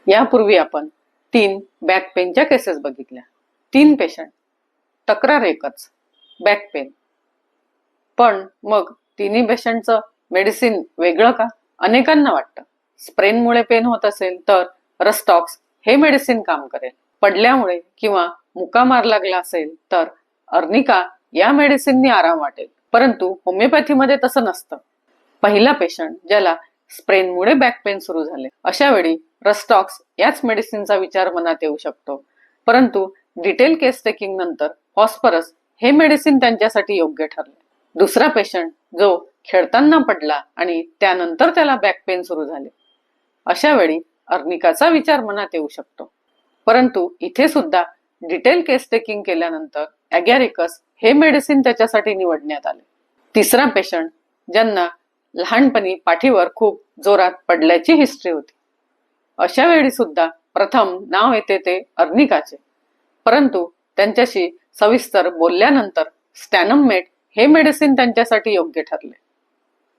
यापूर्वी आपण 3 बॅक पेनच्या केसेस बघितल्या. 3 पेशंट, तक्रार एकच, बॅक पेन. पण मग तिन्ही पेशंटचं मेडिसिन वेगळं का? अनेकांना वाटतं स्प्रेनमुळे पेन होत असेल तर रस्टॉक्स हे मेडिसिन काम करेल. पडल्यामुळे किंवा मुका मार लागला असेल तर अर्निका या मेडिसिननी आराम वाटेल. परंतु होमिओपॅथीमध्ये तसं नसतं. पहिला पेशंट ज्याला स्प्रेनमुळे बॅक पेन सुरू झाले, अशा वेळी रस्टॉक्स याच मेडिसिनचा विचार मनात येऊ शकतो. परंतु डिटेल केस टेकिंग नंतर फॉस्फरस हे मेडिसिन त्यांच्यासाठी योग्य ठरले. दुसरा पेशंट जो खेळताना पडला आणि त्यानंतर त्याला बॅक पेन सुरू झाले, अशा वेळी अर्निकाचा विचार मनात येऊ शकतो. परंतु इथे सुद्धा डिटेल केस टेकिंग केल्यानंतर ॲगॅरिकस हे मेडिसिन त्याच्यासाठी निवडण्यात आले. तिसरा पेशंट ज्यांना लहानपणी पाठीवर खूप जोरात पडल्याची हिस्ट्री होती, अशा वेळी सुद्धा प्रथम नाव येते ते अर्निकाचे. परंतु त्यांच्याशी सविस्तर बोलल्यानंतर स्टॅनममेट हे मेडिसिन त्यांच्यासाठी योग्य ठरले.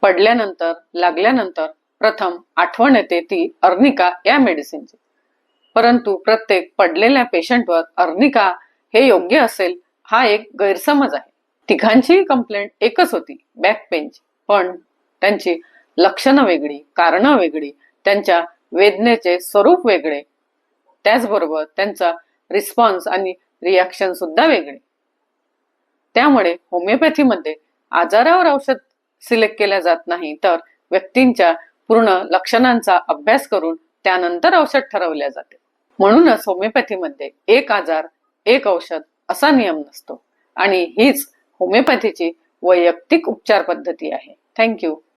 पडल्यानंतर लागल्यानंतर प्रथम आठवण येते ती अर्निका या मेडिसिनची. परंतु प्रत्येक पडलेल्या पेशंटवर अर्निका हे योग्य असेल हा एक गैरसमज आहे. तिघांची कंप्लेंट एकच होती, बॅक पेनची. पण त्यांची लक्षणं वेगळी, कारणं वेगळी, त्यांच्या वेदनेचे स्वरूप वेगळे, त्याचबरोबर त्यांचा रिस्पॉन्स आणि रिॲक्शन सुद्धा वेगळे. त्यामुळे होमिओपॅथीमध्ये आजारावर औषध सिलेक्ट केल्या जात नाही, तर व्यक्तींच्या पूर्ण लक्षणांचा अभ्यास करून त्यानंतर औषध ठरवल्या जाते. म्हणूनच होमिओपॅथीमध्ये एक आजार एक औषध असा नियम नसतो आणि हीच होमिओपॅथीची वैयक्तिक उपचार पद्धती आहे. थँक्यू.